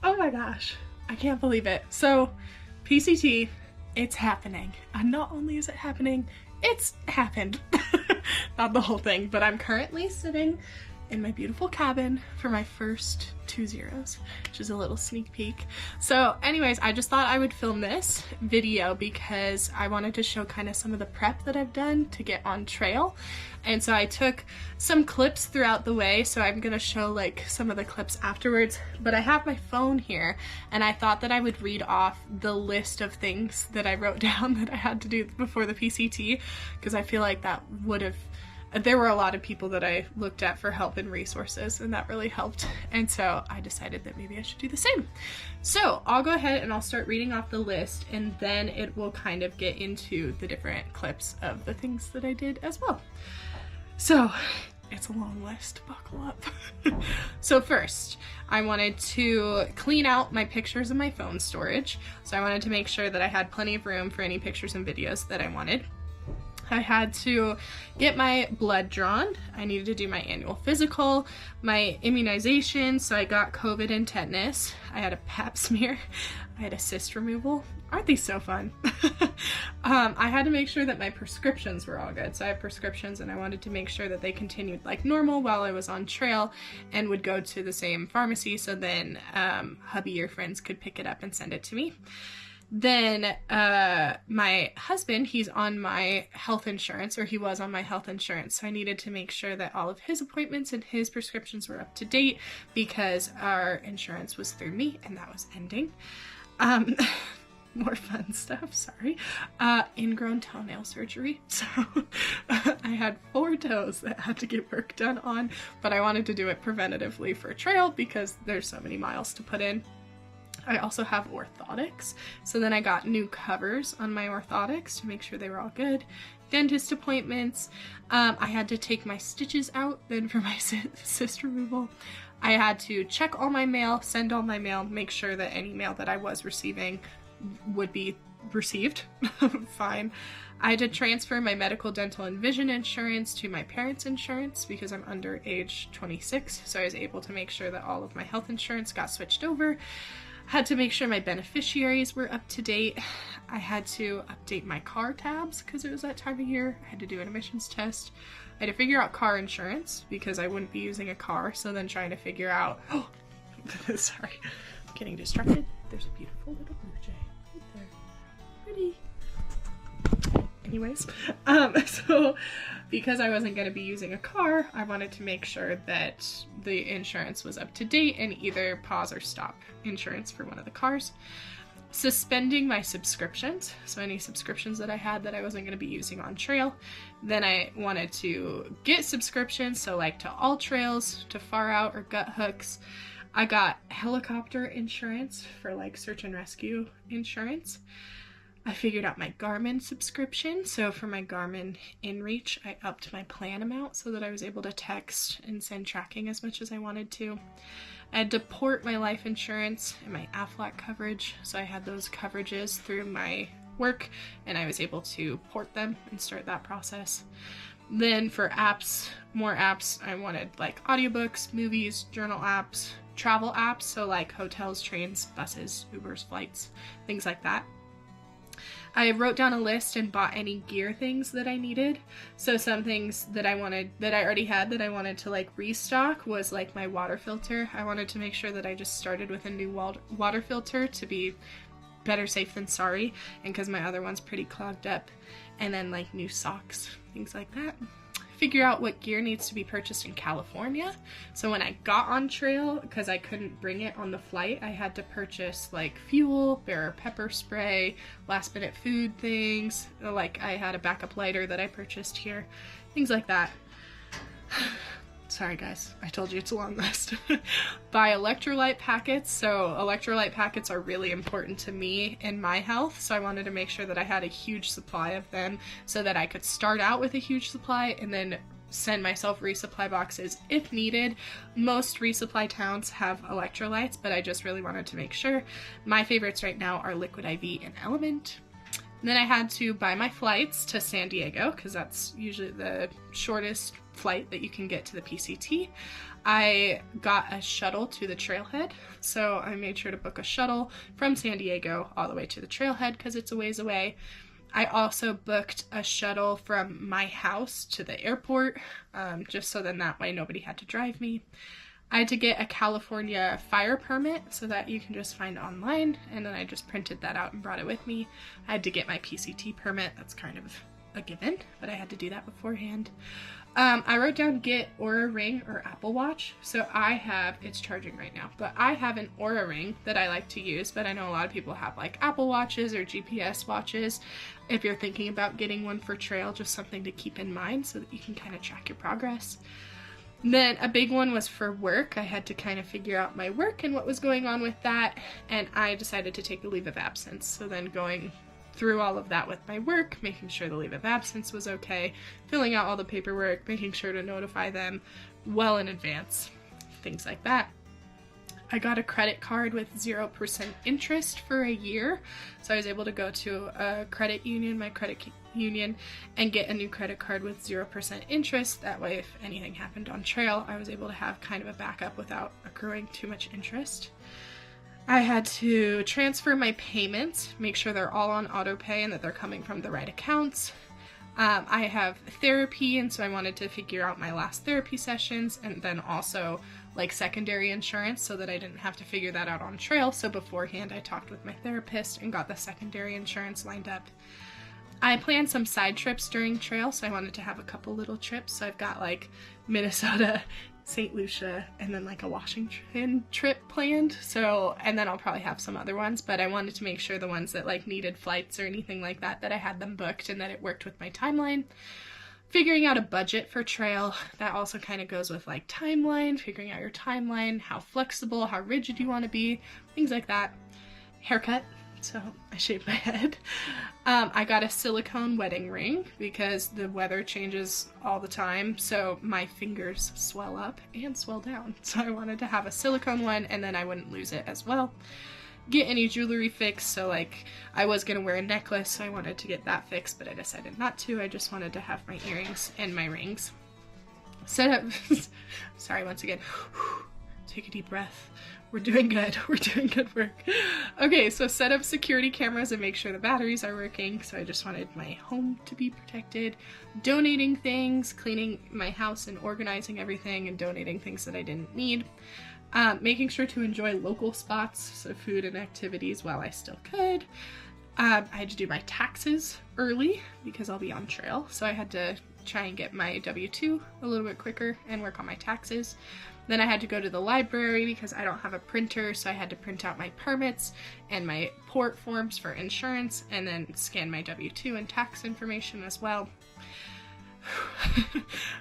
Oh my gosh, I can't believe it. So PCT, it's happening. And not only is it happening, it's happened. Not the whole thing, but I'm currently sitting in my beautiful cabin for my first 2-0s, which is a little sneak peek. So anyways, I just thought I would film this video because I wanted to show kind of some of the prep that I've done to get on trail. And so I took some clips throughout the way, so I'm gonna show like some of the clips afterwards, but I have my phone here and I thought that I would read off the list of things that I wrote down that I had to do before the PCT, because I feel like that would have, there were a lot of people that I looked at for help and resources, and that really helped. And so I decided that maybe I should do the same. So I'll go ahead and I'll start reading off the list, and then it will kind of get into the different clips of the things that I did as well. So it's a long list, buckle up. So first, I wanted to clean out my pictures of my phone storage. So I wanted to make sure that I had plenty of room for any pictures and videos that I wanted. I had to get my blood drawn. I needed to do my annual physical, my immunization, so I got COVID and tetanus. I had a pap smear. I had a cyst removal. Aren't these so fun? I had to make sure that my prescriptions were all good. So I have prescriptions and I wanted to make sure that they continued like normal while I was on trail and would go to the same pharmacy, so then hubby or friends could pick it up and send it to me. Then my husband, he's on my health insurance, or he was on my health insurance, so I needed to make sure that all of his appointments and his prescriptions were up to date because our insurance was through me and that was ending. More fun stuff, sorry. Ingrown toenail surgery. So I had 4 toes that had to get work done on, but I wanted to do it preventatively for trail because there's so many miles to put in. I also have orthotics, so then I got new covers on my orthotics to make sure they were all good. Dentist appointments. I had to take my stitches out then for my cyst removal. I had to check all my mail, send all my mail, make sure that any mail that I was receiving would be received. Fine. I had to transfer my medical, dental, and vision insurance to my parents' insurance because I'm under age 26, so I was able to make sure that all of my health insurance got switched over. Had to make sure my beneficiaries were up to date. I had to update my car tabs because it was that time of year. I had to do an emissions test. I had to figure out car insurance because I wouldn't be using a car, so then trying to figure out, oh, sorry, I'm getting distracted. There's a beautiful little blue jay right there. Pretty. Anyways, so because I wasn't going to be using a car, I wanted to make sure that the insurance was up to date and either pause or stop insurance for one of the cars. Suspending my subscriptions, so any subscriptions that I had that I wasn't going to be using on trail. Then I wanted to get subscriptions, so like to All Trails, to Far Out, or Gut Hooks. I got helicopter insurance for like search and rescue insurance. I figured out my Garmin subscription, so for my Garmin InReach, I upped my plan amount so that I was able to text and send tracking as much as I wanted to. I had to port my life insurance and my Aflac coverage, so I had those coverages through my work, and I was able to port them and start that process. Then for apps, more apps, I wanted like audiobooks, movies, journal apps, travel apps, so like hotels, trains, buses, Ubers, flights, things like that. I wrote down a list and bought any gear things that I needed. So some things that I wanted, that I already had, that I wanted to like restock was like my water filter. I wanted to make sure that I just started with a new water filter to be better safe than sorry, and because my other one's pretty clogged up. And then like new socks, things like that. Figure out what gear needs to be purchased in California. So when I got on trail, because I couldn't bring it on the flight, I had to purchase like fuel, bearer pepper spray, last minute food things. Like I had a backup lighter that I purchased here, things like that. sorry guys, I told you it's a long list. Buy electrolyte packets. So electrolyte packets are really important to me in my health, so I wanted to make sure that I had a huge supply of them so that I could start out with a huge supply and then send myself resupply boxes if needed. Most resupply towns have electrolytes, but I just really wanted to make sure. My favorites right now are Liquid IV and Element. And then I had to buy my flights to San Diego because that's usually the shortest flight that you can get to the PCT. I got a shuttle to the trailhead, so I made sure to book a shuttle from San Diego all the way to the trailhead because it's a ways away. I also booked a shuttle from my house to the airport, just so then that way nobody had to drive me. I had to get a California fire permit, so that you can just find online, and then I just printed that out and brought it with me. I had to get my PCT permit. That's kind of a given, but I had to do that beforehand. I wrote down get Oura Ring or Apple Watch. So I have, it's charging right now, but I have an Oura Ring that I like to use, but I know a lot of people have like Apple Watches or GPS watches. If you're thinking about getting one for trail, just something to keep in mind so that you can kind of track your progress. Then a big one was for work. I had to kind of figure out my work and what was going on with that, and I decided to take a leave of absence. So then going through all of that with my work, making sure the leave of absence was okay, filling out all the paperwork, making sure to notify them well in advance, things like that. I got a credit card with 0% interest for a year, so I was able to go to a credit union, my credit union, and get a new credit card with 0% interest. That way, if anything happened on trail, I was able to have kind of a backup without accruing too much interest. I had to transfer my payments, make sure they're all on auto pay and that they're coming from the right accounts. I have therapy, and so I wanted to figure out my last therapy sessions, and then also like secondary insurance so that I didn't have to figure that out on trail. So beforehand I talked with my therapist and got the secondary insurance lined up. I planned some side trips during trail, so I wanted to have a couple little trips. So I've got like Minnesota, St. Lucia, and then like a Washington trip planned. So, and then I'll probably have some other ones, but I wanted to make sure the ones that like needed flights or anything like that, that I had them booked and that it worked with my timeline. Figuring out a budget for trail, that also kind of goes with like timeline, figuring out your timeline, how flexible, how rigid you want to be, things like that. Haircut, so I shaved my head. I got a silicone wedding ring because the weather changes all the time, so my fingers swell up and swell down. So I wanted to have a silicone one, and then I wouldn't lose it as well. Get any jewelry fixed, so like I was gonna wear a necklace, so I wanted to get that fixed, but I decided not to. I just wanted to have my earrings and my rings. Set up, sorry once again, take a deep breath. We're doing good. We're doing good work. Okay, so set up security cameras and make sure the batteries are working. So I just wanted my home to be protected. Donating things, cleaning my house and organizing everything and donating things that I didn't need. Making sure to enjoy local spots, so food and activities while I still could. I had to do my taxes early because I'll be on trail. So I had to try and get my W-2 a little bit quicker and work on my taxes. Then I had to go to the library because I don't have a printer, so I had to print out my permits and my port forms for insurance and then scan my W-2 and tax information as well.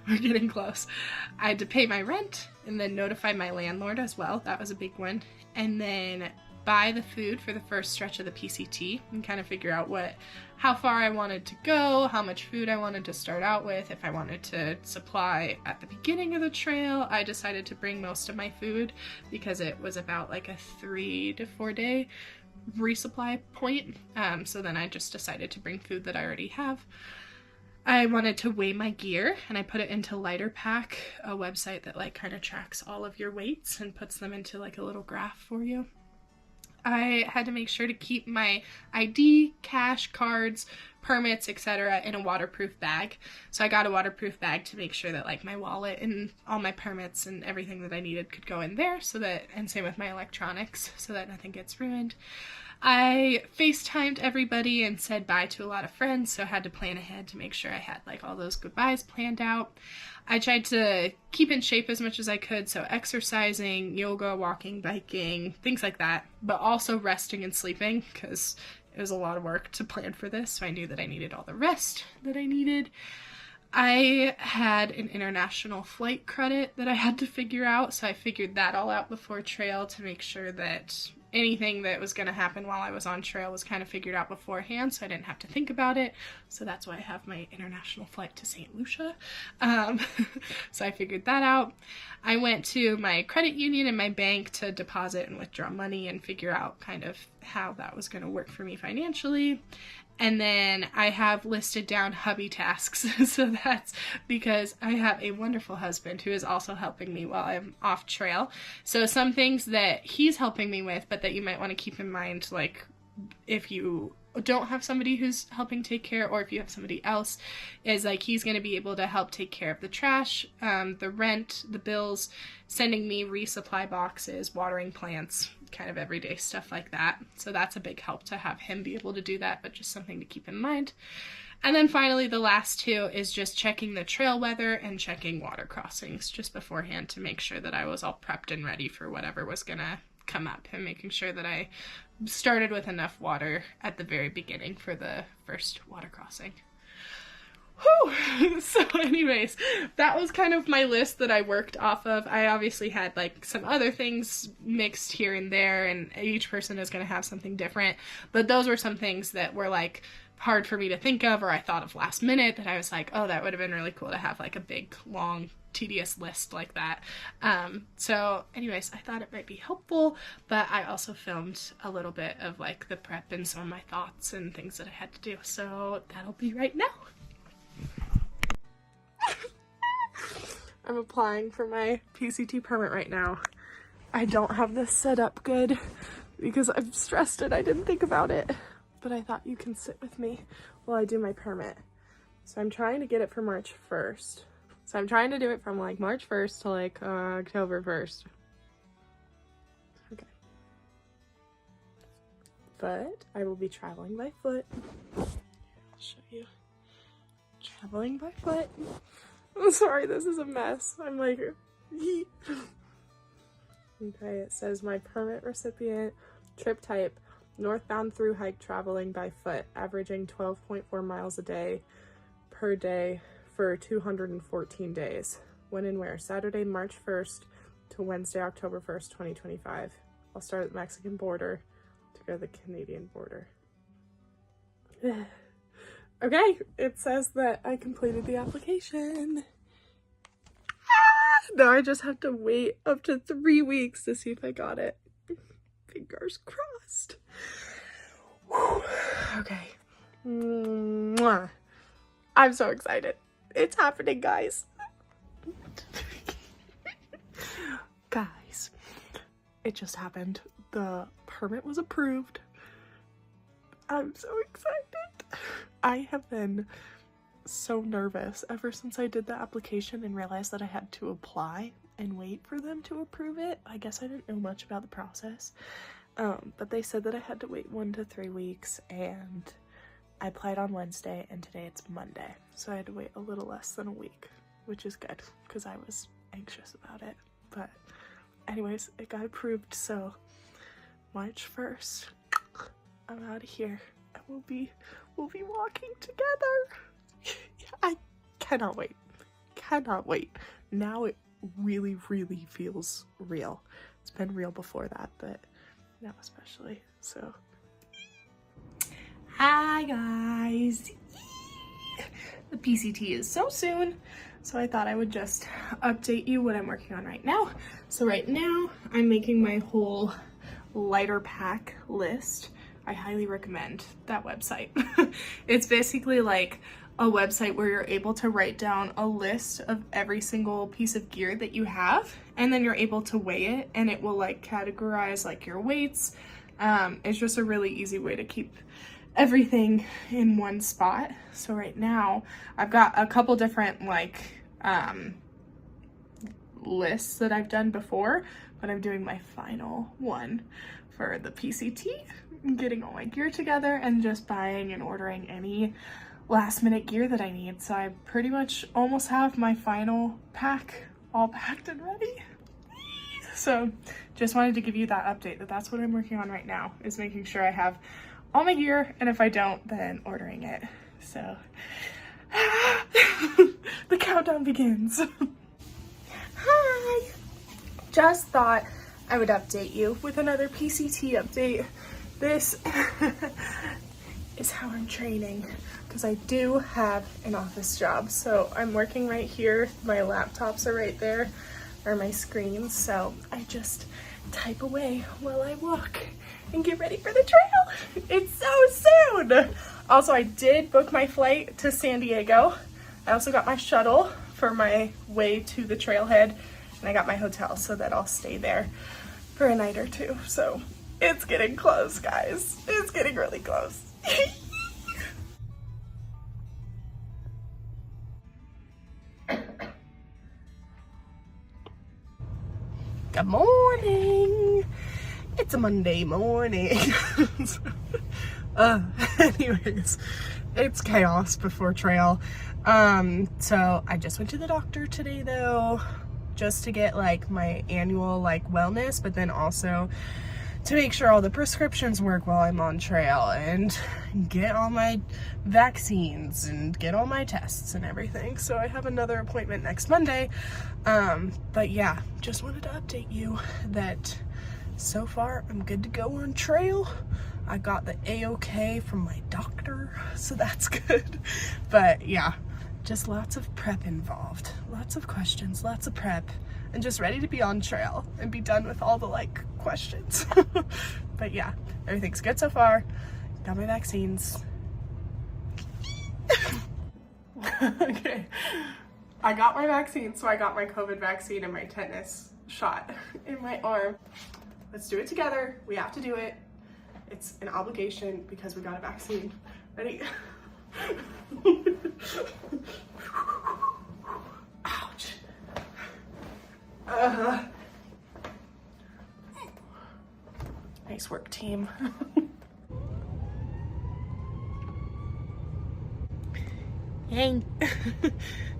We're getting close. I had to pay my rent and then notify my landlord as well. That was a big one. And then buy the food for the first stretch of the PCT and kind of figure out how far I wanted to go, how much food I wanted to start out with, if I wanted to supply at the beginning of the trail. I decided to bring most of my food because it was about like a 3 to 4 day resupply point. So then I just decided to bring food that I already have. I wanted to weigh my gear, and I put it into Lighter Pack, a website that like kind of tracks all of your weights and puts them into like a little graph for you. I had to make sure to keep my ID, cash, cards, permits, etc. in a waterproof bag. So I got a waterproof bag to make sure that like my wallet and all my permits and everything that I needed could go in there, so that, and same with my electronics, so that nothing gets ruined. I FaceTimed everybody and said bye to a lot of friends, so I had to plan ahead to make sure I had like all those goodbyes planned out. I tried to keep in shape as much as I could, so exercising, yoga, walking, biking, things like that, but also resting and sleeping because it was a lot of work to plan for this, so I knew that I needed all the rest that I needed. I had an international flight credit that I had to figure out, so I figured that all out before trail to make sure that anything that was going to happen while I was on trail was kind of figured out beforehand, so I didn't have to think about it. So that's why I have my international flight to St. Lucia. So I figured that out. I went to my credit union and my bank to deposit and withdraw money and figure out kind of how that was going to work for me financially. And then I have listed down hubby tasks. So that's because I have a wonderful husband who is also helping me while I'm off trail. So some things that he's helping me with, but that you might want to keep in mind, like if you don't have somebody who's helping take care, or if you have somebody else, is like he's going to be able to help take care of the trash, the rent, the bills, sending me resupply boxes, watering plants, kind of everyday stuff like that. So that's a big help to have him be able to do that, but just something to keep in mind. And then finally, the last two is just checking the trail weather and checking water crossings just beforehand to make sure that I was all prepped and ready for whatever was going to come up, and making sure that I started with enough water at the very beginning for the first water crossing. Whew. So anyways, that was kind of my list that I worked off of. I obviously had like some other things mixed here and there, and each person is going to have something different, but those were some things that were like hard for me to think of, or I thought of last minute that I was like, oh, that would have been really cool to have like a big, long, tedious list like that. So anyways, I thought it might be helpful, but I also filmed a little bit of like the prep and some of my thoughts and things that I had to do. So that'll be right now. I'm applying for my PCT permit right now. I don't have this set up good because I'm stressed and I didn't think about it, but I thought you can sit with me while I do my permit. So I'm trying to get it for March 1st. So I'm trying to do it from like March 1st to like October 1st. Okay. But I will be traveling by foot. I'll show you. Traveling by foot. I'm sorry, this is a mess. I'm like, okay, it says my permit recipient, trip type, northbound through hike traveling by foot, averaging 12.4 miles a day per day for 214 days. When and where? Saturday, March 1st to Wednesday, October 1st, 2025. I'll start at the Mexican border to go to the Canadian border. Okay, it says that I completed the application. Now I just have to wait up to 3 weeks to see if I got it. Fingers crossed. Whew. Okay. Mwah. I'm so excited. It's happening, guys. Guys, it just happened. The permit was approved. I'm so excited. I have been so nervous ever since I did the application and realized that I had to apply and wait for them to approve it. I guess I didn't know much about the process, but they said that I had to wait 1 to 3 weeks, and I applied on Wednesday and today it's Monday, so I had to wait a little less than a week, which is good because I was anxious about it. But anyways, it got approved, so March 1st, I'm out of here. And we'll be walking together. I cannot wait. Cannot wait. Now it really, really feels real. It's been real before that, but now especially. So, hi guys. The PCT is so soon, so I thought I would just update you what I'm working on right now. So right now, I'm making my whole lighter pack list. I highly recommend that website. It's basically like a website where you're able to write down a list of every single piece of gear that you have, and then you're able to weigh it, and it will like categorize like your weights. It's just a really easy way to keep everything in one spot. So right now I've got a couple different like lists that I've done before, but I'm doing my final one for the PCT. I'm getting all my gear together and just buying and ordering any last minute gear that I need. So I pretty much almost have my final pack all packed and ready. So just wanted to give you that update that that's what I'm working on right now, is making sure I have all my gear, and if I don't, then ordering it. So countdown begins. Hi! Just thought I would update you with another PCT update. This is how I'm training, because I do have an office job. So I'm working right here. My laptops are right there, or my screens. So I just type away while I walk and get ready for the trail. It's so soon. Also, I did book my flight to San Diego. I also got my shuttle for my way to the trailhead, and I got my hotel so that I'll stay there for a night or two. So it's getting close, guys. It's getting really close. Good morning. It's a Monday morning. Anyways, it's chaos before trail. So I just went to the doctor today though, just to get like my annual like wellness, but then also to make sure all the prescriptions work while I'm on trail and get all my vaccines and get all my tests and everything. So I have another appointment next Monday. But yeah, just wanted to update you that so far I'm good to go on trail. I got the A-OK from my doctor, so that's good. But yeah, just lots of prep involved. Lots of questions, lots of prep, and just ready to be on trail and be done with all the like questions. But yeah, everything's good so far. Got my vaccines. Okay, I got my vaccine. So I got my COVID vaccine and my tetanus shot in my arm. Let's do it together. We have to do it. It's an obligation because we got a vaccine. Ready? Ouch. Nice work, team. Hey,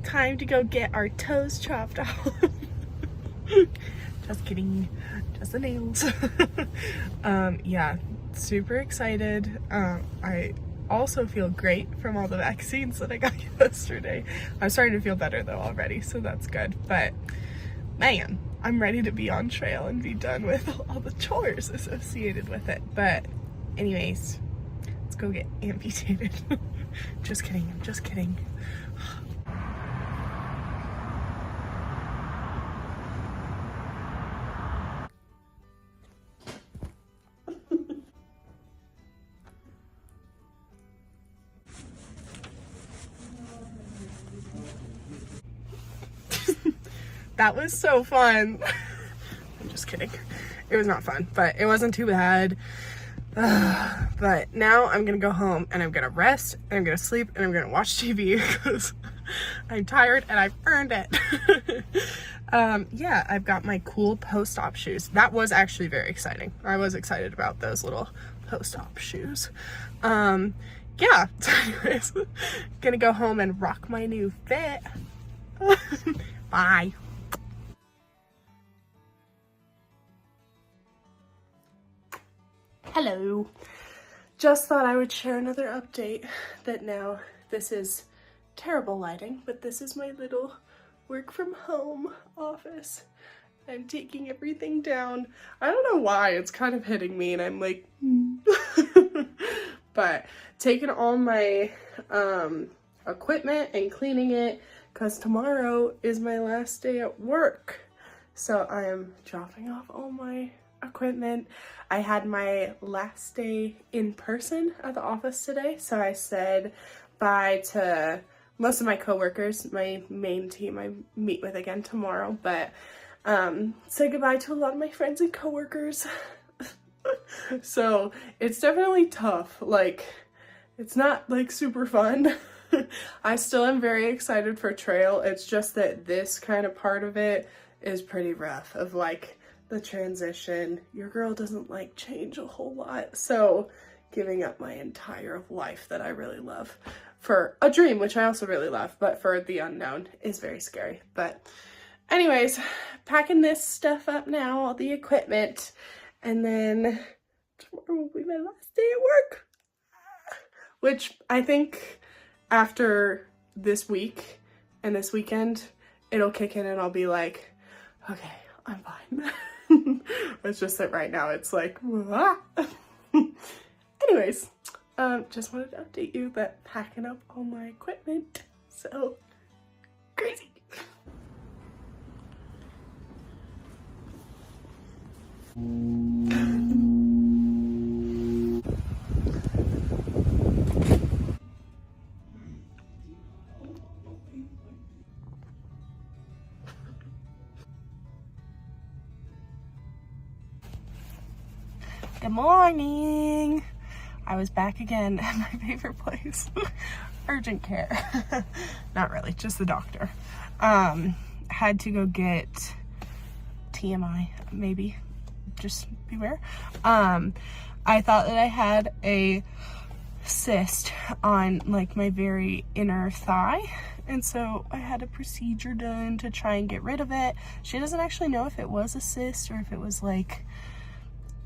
time to go get our toes chopped off. Just kidding, just the nails. Yeah, super excited. I also feel great from all the vaccines that I got yesterday. I'm starting to feel better though already, so that's good. But man, I'm ready to be on trail and be done with all the chores associated with it. But anyways, let's go get amputated. Just kidding, I'm just kidding. That was so fun. I'm just kidding. It was not fun, but it wasn't too bad. But now I'm gonna go home and I'm gonna rest and I'm gonna sleep and I'm gonna watch TV because I'm tired and I've earned it. Yeah, I've got my cool post-op shoes. That was actually very exciting. I was excited about those little post-op shoes. Yeah, so anyways, gonna go home and rock my new fit. Bye. Hello. Just thought I would share another update that now this is terrible lighting, but this is my little work from home office. I'm taking everything down. I don't know why, it's kind of hitting me and I'm like, but taking all my equipment and cleaning it because tomorrow is my last day at work. So I am dropping off all my equipment. I had my last day in person at the office today, so I said bye to most of my coworkers, my main team I meet with again tomorrow, but say goodbye to a lot of my friends and coworkers. So it's definitely tough. Like, it's not like super fun. I still am very excited for trail. It's just that this kind of part of it is pretty rough, of like the transition. Your girl doesn't like change a whole lot, so giving up my entire life that I really love for a dream, which I also really love, but for the unknown is very scary. But anyways, packing this stuff up now, all the equipment, and then tomorrow will be my last day at work, which I think after this week and this weekend it'll kick in and I'll be like, okay, I'm fine. It's just that right now it's like, ah. Anyways, just wanted to update you that packing up all my equipment, so crazy. Good morning. I was back again at my favorite place. Urgent care. Not really, just the doctor. Had to go get TMI, maybe. Just beware. I thought that I had a cyst on like my very inner thigh, and so I had a procedure done to try and get rid of it. She doesn't actually know if it was a cyst or if it was like,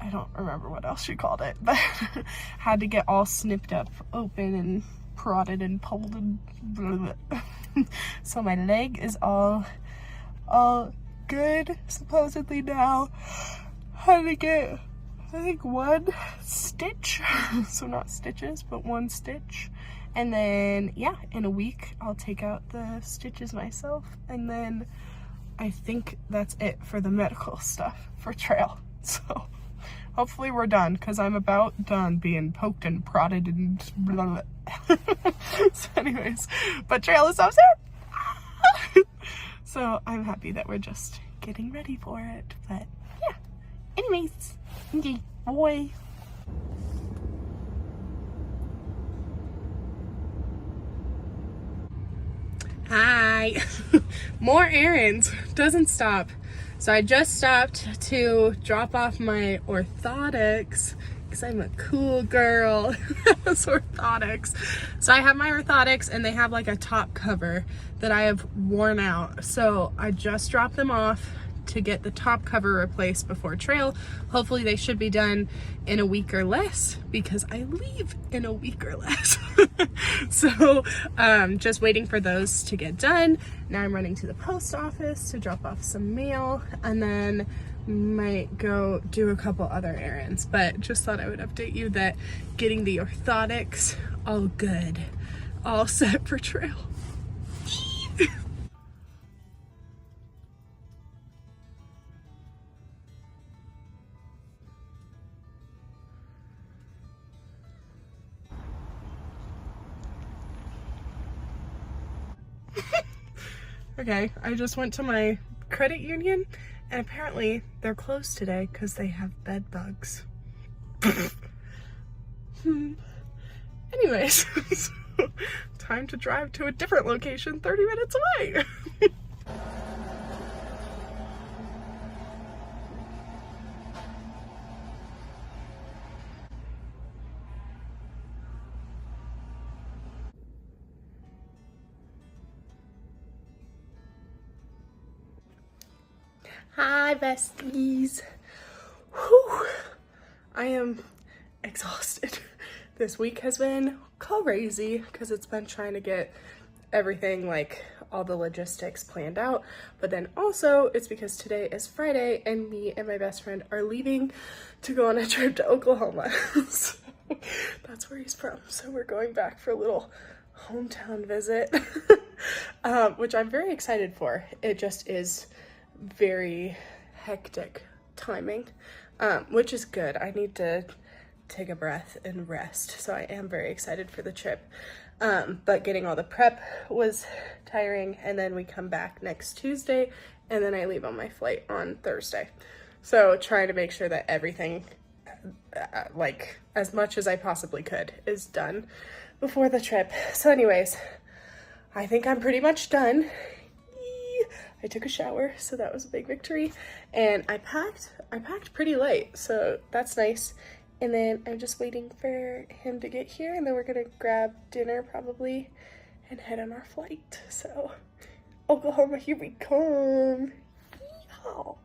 I don't remember what else she called it, but had to get all snipped up open and prodded and pulled and blah, blah. So my leg is all good supposedly now. Had to get, I think, 1 stitch, so not stitches, but 1 stitch, and then yeah, in a week I'll take out the stitches myself, and then I think that's it for the medical stuff for trail. So hopefully we're done, because I'm about done being poked and prodded and blah, blah. So anyways, but trail is so soon. So I'm happy that we're just getting ready for it, but yeah. Anyways, okay, boy. Hi. More errands. Doesn't stop. So I just stopped to drop off my orthotics because I'm a cool girl. It's orthotics. So I have my orthotics and they have like a top cover that I have worn out. So I just dropped them off to get the top cover replaced before trail. Hopefully they should be done in a week or less because I leave in a week or less. So just waiting for those to get done. Now I'm running to the post office to drop off some mail and then might go do a couple other errands, but just thought I would update you that getting the orthotics all good, all set for trail. Okay, I just went to my credit union and apparently they're closed today because they have bed bugs. Anyways, time to drive to a different location 30 minutes away. Hi, besties. Whew. I am exhausted. This week has been crazy because it's been trying to get everything, like all the logistics planned out, but then also it's because today is Friday and me and my best friend are leaving to go on a trip to Oklahoma. So that's where he's from. So we're going back for a little hometown visit, which I'm very excited for. It just is very hectic timing, which is good. I need to take a breath and rest, so I am very excited for the trip, but getting all the prep was tiring, and then we come back next Tuesday and then I leave on my flight on Thursday, so trying to make sure that everything, like as much as I possibly could, is done before the trip. So anyways, I think I'm pretty much done. I took a shower, so that was a big victory, and I packed pretty light, so that's nice. And then I'm just waiting for him to get here, and then we're gonna grab dinner probably and head on our flight. So Oklahoma, here we come. Yeehaw.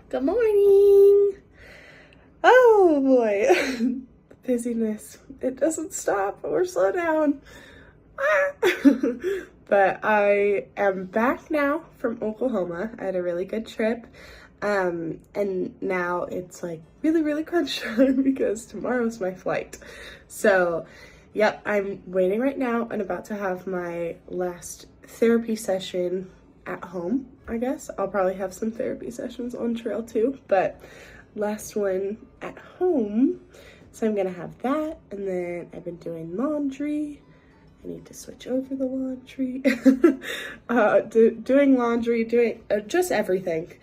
Good morning. Oh boy. Busyness. It doesn't stop or slow down. But I am back now from Oklahoma. I had a really good trip. And now it's like really crunch time because tomorrow's my flight. So yep, I'm waiting right now and about to have my last therapy session at home, I guess. I'll probably have some therapy sessions on trail too, but last one at home. So I'm gonna have that, and then I've been doing laundry. I need to switch over the laundry. Doing laundry, doing just everything.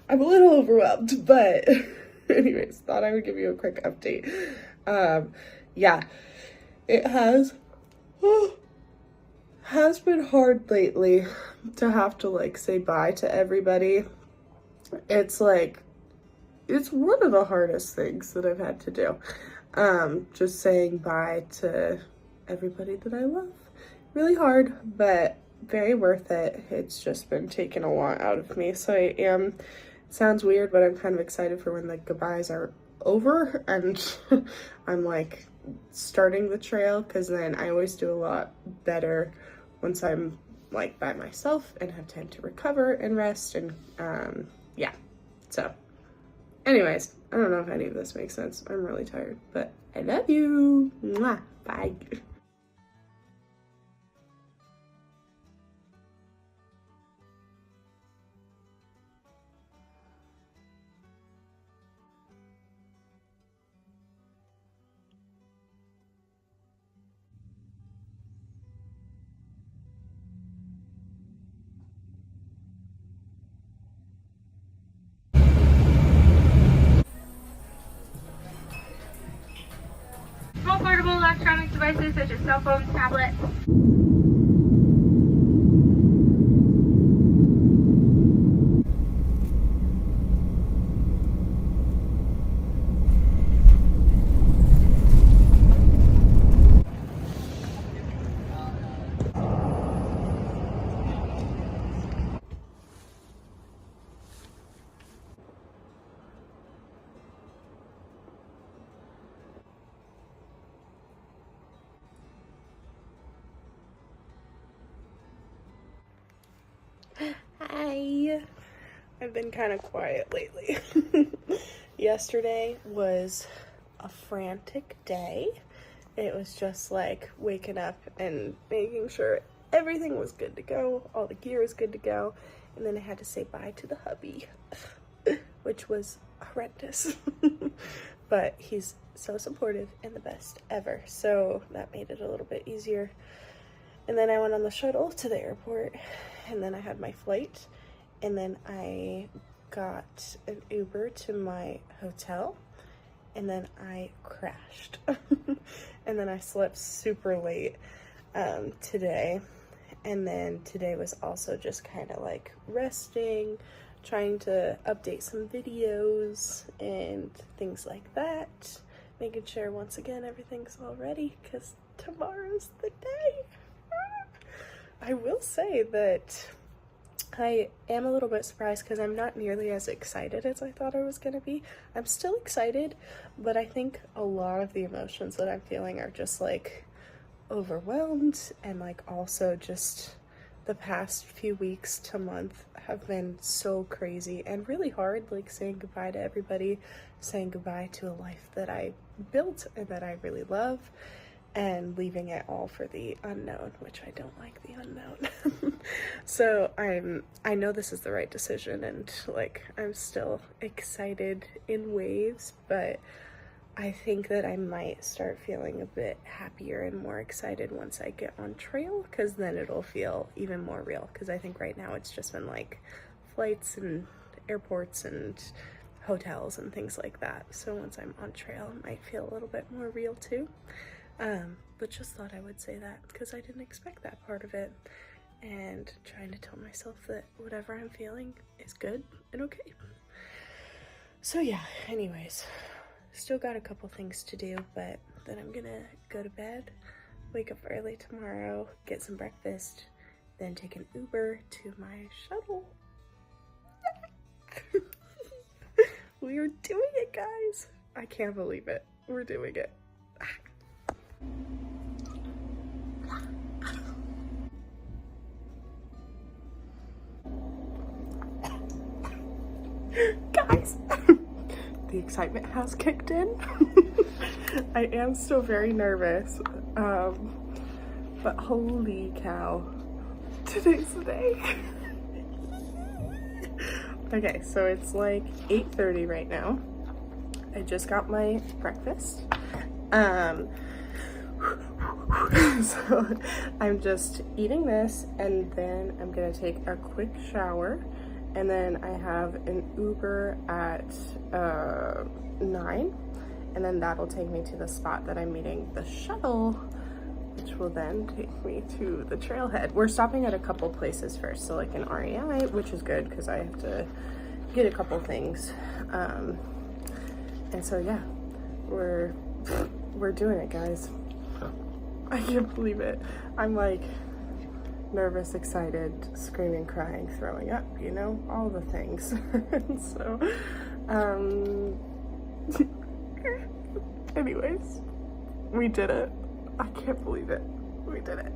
I'm a little overwhelmed, but anyways, thought I would give you a quick update. Yeah, it has been hard lately to have to like say bye to everybody. It's like, it's one of the hardest things that I've had to do. Just saying bye to everybody that I love. Really hard, but very worth it. It's just been taking a lot out of me. So I am, sounds weird, but I'm kind of excited for when the goodbyes are over and I'm like starting the trail, because then I always do a lot better once I'm like by myself and have time to recover and rest. And yeah, so anyways, I don't know if any of this makes sense. I'm really tired, but I love you. Mwah. Bye. Small portable electronic devices such as cell phones, tablets. Hi. I've been kind of quiet lately. Yesterday was a frantic day. It was just like waking up and making sure everything was good to go, all the gear was good to go, and then I had to say bye to the hubby, which was horrendous. But he's so supportive and the best ever, so that made it a little bit easier. And then I went on the shuttle to the airport, and then I had my flight, and then I got an Uber to my hotel, and then I crashed. And then I slept super late today, and then today was also just kind of like resting, trying to update some videos and things like that, making sure once again everything's all ready because tomorrow's the day. I will say that I am a little bit surprised because I'm not nearly as excited as I thought I was going to be. I'm still excited, but I think a lot of the emotions that I'm feeling are just like overwhelmed, and like also just the past few weeks to month have been so crazy and really hard, like saying goodbye to everybody, saying goodbye to a life that I built and that I really love, and leaving it all for the unknown, which I don't like the unknown. So I know this is the right decision, and like I'm still excited in waves, but I think that I might start feeling a bit happier and more excited once I get on trail, because then it'll feel even more real, because I think right now it's just been like flights and airports and hotels and things like that. So once I'm on trail, it might feel a little bit more real too. But just thought I would say that because I didn't expect that part of it, and trying to tell myself that whatever I'm feeling is good and okay. So yeah, anyways, still got a couple things to do, but then I'm gonna go to bed, wake up early tomorrow, get some breakfast, then take an Uber to my shuttle. We are doing it, guys. I can't believe it. We're doing it. Guys, the excitement has kicked in. I am still very nervous, but holy cow, today's the day. Okay, so it's like 8:30 right now. I just got my breakfast. So I'm just eating this, and then I'm gonna take a quick shower, and then I have an Uber at 9, and then that'll take me to the spot that I'm meeting the shuttle, which will then take me to the trailhead. We're stopping at a couple places first, so like an REI, which is good because I have to get a couple things. And so yeah, we're doing it, guys. I can't believe it. I'm like nervous, excited, screaming, crying, throwing up, you know, all the things. And so, anyways, we did it. I can't believe it. We did it.